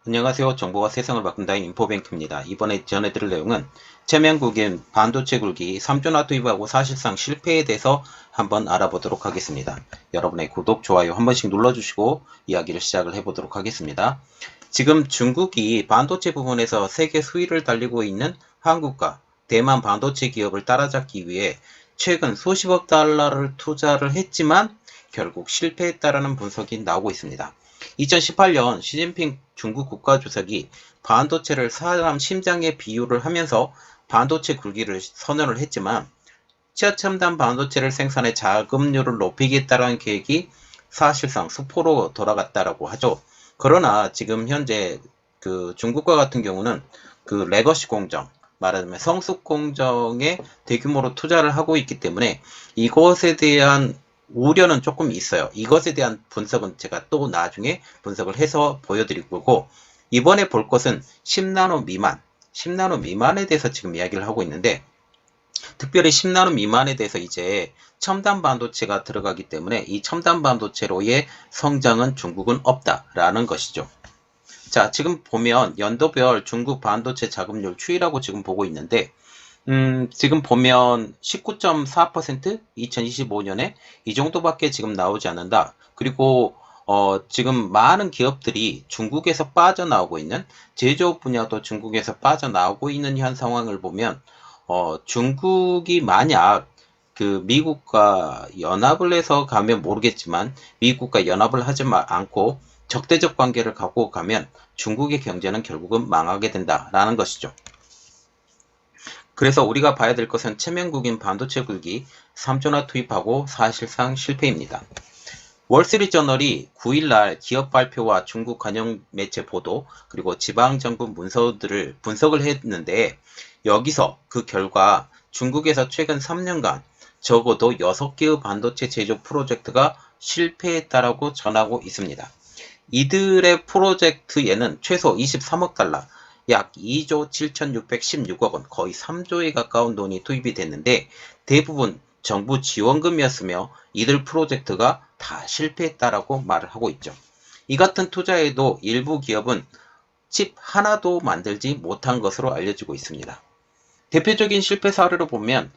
안녕하세요. 정보가 세상을 바꾼다인 인포뱅크입니다. 이번에 전해드릴 내용은 최면국인 반도체 굴기 3조나 투입하고 사실상 실패에 대해서 한번 알아보도록 하겠습니다. 여러분의 구독, 좋아요 한 번씩 눌러주시고 이야기를 시작을 해보도록 하겠습니다. 지금 중국이 반도체 부분에서 세계 수위를 달리고 있는 한국과 대만 반도체 기업을 따라잡기 위해 최근 수십억 달러를 투자를 했지만 결국 실패했다라는 분석이 나오고 있습니다. 2018년 시진핑 중국 국가주석이 반도체를 사람 심장에 비유를 하면서 반도체 굴기를 선언을 했지만 최첨단 반도체를 생산해 자금률을 높이겠다는 계획이 사실상 수포로 돌아갔다라고 하죠. 그러나 지금 현재 그 중국과 같은 경우는 그 레거시 공정, 말하자면 성숙 공정에 대규모로 투자를 하고 있기 때문에 이것에 대한 우려는 조금 있어요. 이것에 대한 분석은 제가 또 나중에 분석을 해서 보여드릴 거고, 이번에 볼 것은 10나노 미만, 10나노 미만에 대해서 지금 이야기를 하고 있는데, 특별히 10나노 미만에 대해서 이제 첨단 반도체가 들어가기 때문에 이 첨단 반도체로의 성장은 중국은 없다라는 것이죠. 자, 지금 보면 연도별 중국 반도체 자금률 추이라고 지금 보고 있는데, 지금 보면 19.4% 2025년에 이 정도밖에 지금 나오지 않는다. 그리고 지금 많은 기업들이 중국에서 빠져나오고 있는 제조업 분야도 중국에서 빠져나오고 있는 현 상황을 보면 중국이 만약 그 미국과 연합을 해서 가면 모르겠지만 미국과 연합을 하지 않고 적대적 관계를 갖고 가면 중국의 경제는 결국은 망하게 된다라는 것이죠. 그래서 우리가 봐야 될 것은 체면국인 반도체 굴기 3조나 투입하고 사실상 실패입니다. 월스트리트저널이 9일날 기업 발표와 중국 관영 매체 보도 그리고 지방정부 문서들을 분석을 했는데 여기서 그 결과 중국에서 최근 3년간 적어도 6개의 반도체 제조 프로젝트가 실패했다라고 전하고 있습니다. 이들의 프로젝트에는 최소 23억 달러, 약 2조 7,616억 원, 거의 3조에 가까운 돈이 투입이 됐는데 대부분 정부 지원금이었으며 이들 프로젝트가 다 실패했다라고 말을 하고 있죠. 이 같은 투자에도 일부 기업은 칩 하나도 만들지 못한 것으로 알려지고 있습니다. 대표적인 실패 사례로 보면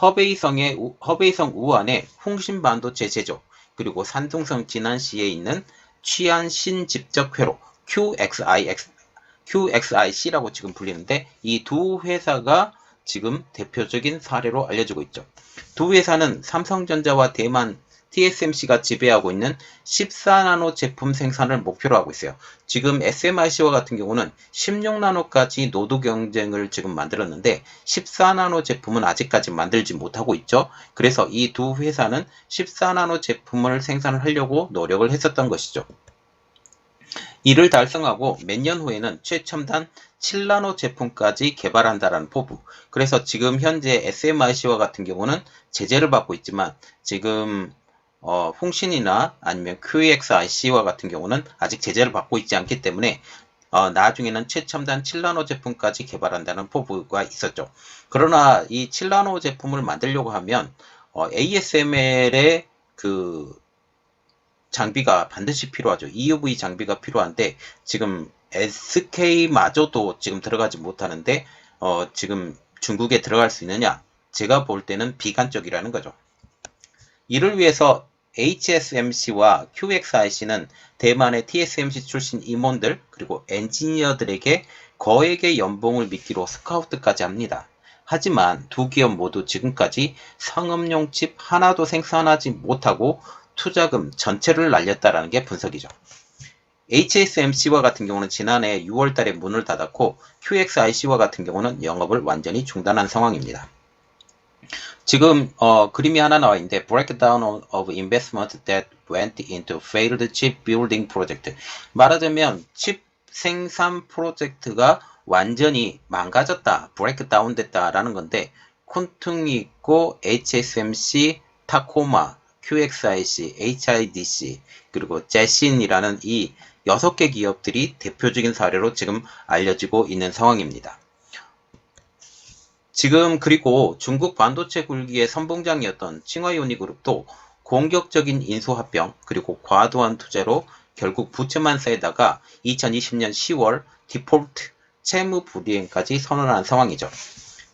허베이성 우안의 홍신 반도체 제조, 그리고 산둥성 진안시에 있는 취안 신집적 회로 QXIC라고 지금 불리는데 이 두 회사가 지금 대표적인 사례로 알려지고 있죠. 두 회사는 삼성전자와 대만 TSMC가 지배하고 있는 14나노 제품 생산을 목표로 하고 있어요. 지금 SMIC와 같은 경우는 16나노까지 노드 경쟁을 지금 만들었는데 14나노 제품은 아직까지 만들지 못하고 있죠. 그래서 이 두 회사는 14나노 제품을 생산을 하려고 노력을 했었던 것이죠. 이를 달성하고 몇 년 후에는 최첨단 7나노 제품까지 개발한다라는 포부. 그래서 지금 현재 SMIC와 같은 경우는 제재를 받고 있지만 지금 홍신이나 아니면 QXIC와 같은 경우는 아직 제재를 받고 있지 않기 때문에 나중에는 최첨단 7나노 제품까지 개발한다는 포부가 있었죠. 그러나 이 7나노 제품을 만들려고 하면 ASML의 그 장비가 반드시 필요하죠. EUV 장비가 필요한데 지금 SK마저도 지금 들어가지 못하는데 지금 중국에 들어갈 수 있느냐? 제가 볼 때는 비관적이라는 거죠. 이를 위해서 HSMC와 QXIC는 대만의 TSMC 출신 임원들 그리고 엔지니어들에게 거액의 연봉을 미끼로 스카우트까지 합니다. 하지만 두 기업 모두 지금까지 상업용 칩 하나도 생산하지 못하고 투자금 전체를 날렸다라는 게 분석이죠. HSMC와 같은 경우는 지난해 6월 달에 문을 닫았고 QXIC와 같은 경우는 영업을 완전히 중단한 상황입니다. 지금 그림이 하나 나와 있는데 breakdown of investment that went into failed chip building project. 말하자면 칩 생산 프로젝트가 완전히 망가졌다, 브레이크다운 됐다라는 건데 콘퉁이 있고 HSMC, 타코마, QXIC, HIDC 그리고 제신이라는 이 6개 기업들이 대표적인 사례로 지금 알려지고 있는 상황입니다. 지금 그리고 중국 반도체 굴기의 선봉장이었던 칭화이오닉그룹도 공격적인 인수합병 그리고 과도한 투자로 결국 부채만 쌓이다가 2020년 10월 디폴트 채무 불이행까지 선언한 상황이죠.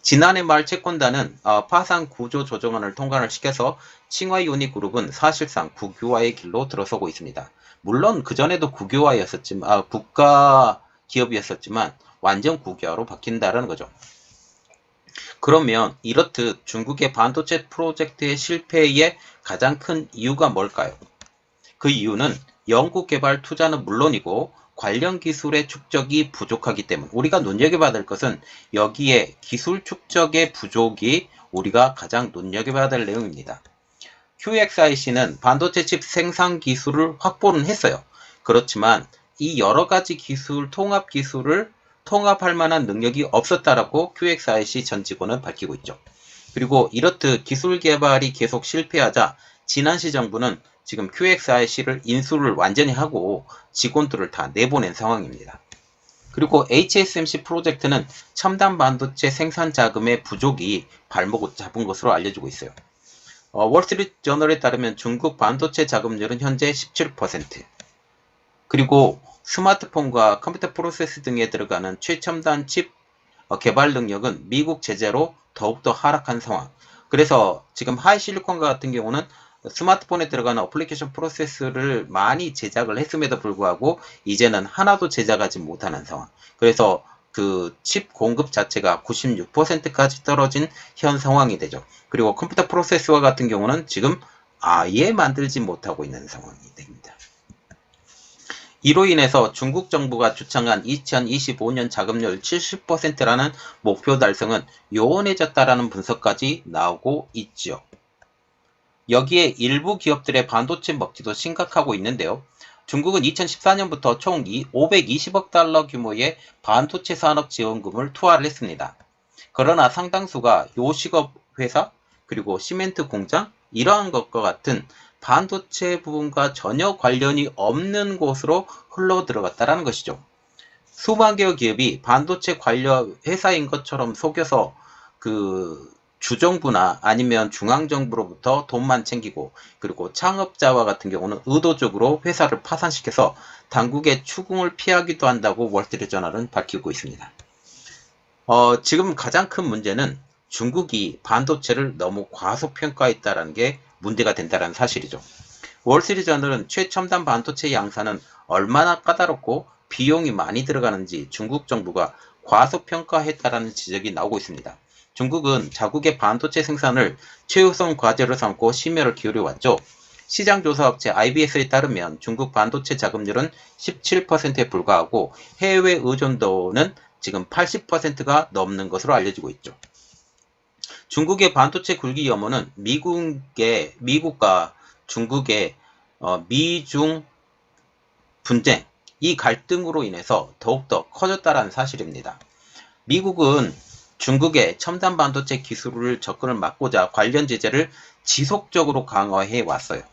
지난해 말 채권단은 파산 구조 조정안을 통과를 시켜서 칭화유니그룹은 사실상 국유화의 길로 들어서고 있습니다. 물론 그전에도 국유화였었지만 국가 기업이었었지만 완전 국유화로 바뀐다는 거죠. 그러면 이렇듯 중국의 반도체 프로젝트의 실패의 가장 큰 이유가 뭘까요? 그 이유는 연구 개발 투자는 물론이고 관련 기술의 축적이 부족하기 때문. 우리가 눈여겨봐야 될 것은 여기에 기술 축적의 부족이 우리가 가장 눈여겨봐야 될 내용입니다. QXIC는 반도체 칩 생산 기술을 확보는 했어요. 그렇지만 이 여러 가지 기술, 통합 기술을 통합할 만한 능력이 없었다라고 QXIC 전 직원은 밝히고 있죠. 그리고 이렇듯 기술 개발이 계속 실패하자 지난시 정부는 지금 QXIC를 인수를 완전히 하고 직원들을 다 내보낸 상황입니다. 그리고 HSMC 프로젝트는 첨단 반도체 생산 자금의 부족이 발목을 잡은 것으로 알려지고 있어요. 월스트리트 저널에 따르면 중국 반도체 자금률은 현재 17%, 그리고 스마트폰과 컴퓨터 프로세스 등에 들어가는 최첨단 칩 개발 능력은 미국 제재로 더욱더 하락한 상황. 그래서 지금 하이실리콘과 같은 경우는 스마트폰에 들어가는 어플리케이션 프로세스를 많이 제작을 했음에도 불구하고 이제는 하나도 제작하지 못하는 상황. 그래서 그 칩 공급 자체가 96%까지 떨어진 현 상황이 되죠. 그리고 컴퓨터 프로세서와 같은 경우는 지금 아예 만들지 못하고 있는 상황이 됩니다. 이로 인해서 중국 정부가 주창한 2025년 자금률 70%라는 목표 달성은 요원해졌다라는 분석까지 나오고 있죠. 여기에 일부 기업들의 반도체 먹튀도 심각하고 있는데요. 중국은 2014년부터 총 520억 달러 규모의 반도체 산업 지원금을 투하를 했습니다. 그러나 상당수가 요식업 회사, 그리고 시멘트 공장, 이러한 것과 같은 반도체 부분과 전혀 관련이 없는 곳으로 흘러 들어갔다는 것이죠. 수만 개의 기업이 반도체 관련 회사인 것처럼 속여서 주정부나 아니면 중앙정부로부터 돈만 챙기고, 그리고 창업자와 같은 경우는 의도적으로 회사를 파산시켜서 당국의 추궁을 피하기도 한다고 월스트리트저널은 밝히고 있습니다. 지금 가장 큰 문제는 중국이 반도체를 너무 과소평가했다는 게 문제가 된다는 사실이죠. 월스트리트저널은 최첨단 반도체 양산은 얼마나 까다롭고 비용이 많이 들어가는지 중국 정부가 과소평가했다는 지적이 나오고 있습니다. 중국은 자국의 반도체 생산을 최우선 과제로 삼고 심혈을 기울여왔죠. 시장조사업체 IBS에 따르면 중국 반도체 자금률은 17%에 불과하고 해외 의존도는 지금 80%가 넘는 것으로 알려지고 있죠. 중국의 반도체 굴기 염원은 미국과 중국의 미중 분쟁, 이 갈등으로 인해서 더욱더 커졌다는 사실입니다. 미국은 중국의 첨단 반도체 기술을 접근을 막고자 관련 제재를 지속적으로 강화해 왔어요.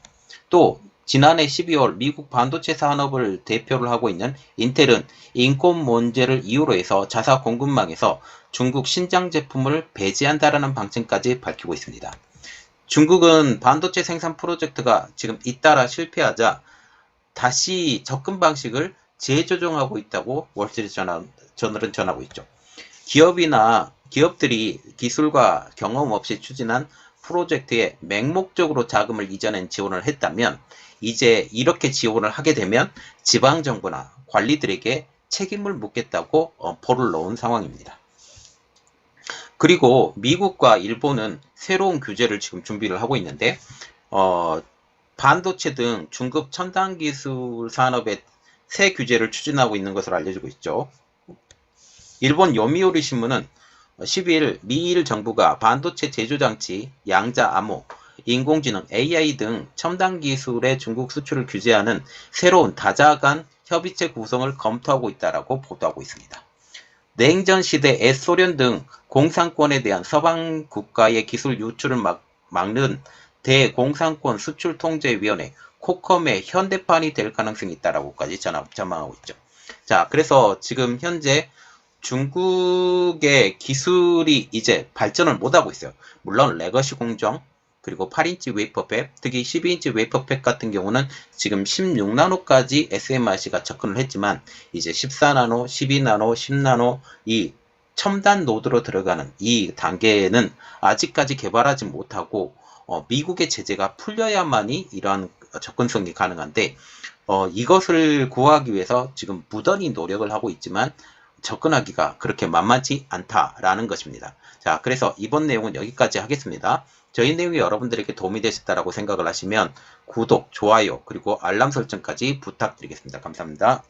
또 지난해 12월 미국 반도체 산업을 대표를 하고 있는 인텔은 인권 문제를 이유로 해서 자사 공급망에서 중국 신장 제품을 배제한다라는 방침까지 밝히고 있습니다. 중국은 반도체 생산 프로젝트가 지금 잇따라 실패하자 다시 접근 방식을 재조정하고 있다고 월스트리트저널은 전하고 있죠. 기업들이 기술과 경험 없이 추진한 프로젝트에 맹목적으로 자금을 이전한 지원을 했다면 이제 이렇게 지원을 하게 되면 지방정부나 관리들에게 책임을 묻겠다고 엄포를 놓은 상황입니다. 그리고 미국과 일본은 새로운 규제를 지금 준비를 하고 있는데 반도체 등 중급 첨단 기술 산업에 새 규제를 추진하고 있는 것으로 알려지고 있죠. 일본 요미우리 신문은 12일 미일 정부가 반도체 제조장치, 양자 암호, 인공지능, AI 등 첨단 기술의 중국 수출을 규제하는 새로운 다자간 협의체 구성을 검토하고 있다고 보도하고 있습니다. 냉전 시대 소련 등 공산권에 대한 서방 국가의 기술 유출을 막는 대공산권 수출통제위원회 코컴의 현대판이 될 가능성이 있다라고까지 전망하고 있죠. 자, 그래서 지금 현재 중국의 기술이 이제 발전을 못하고 있어요. 물론 레거시 공정, 그리고 8인치 웨이퍼팹, 특히 12인치 웨이퍼팹 같은 경우는 지금 16나노까지 SMRC가 접근을 했지만 이제 14나노, 12나노, 10나노 이 첨단 노드로 들어가는 이 단계는 아직까지 개발하지 못하고 미국의 제재가 풀려야만이 이러한 접근성이 가능한데 이것을 구하기 위해서 지금 부단히 노력을 하고 있지만 접근하기가 그렇게 만만치 않다라는 것입니다. 자, 그래서 이번 내용은 여기까지 하겠습니다. 저희 내용이 여러분들에게 도움이 되셨다라고 생각을 하시면 구독, 좋아요, 그리고 알람 설정까지 부탁드리겠습니다. 감사합니다.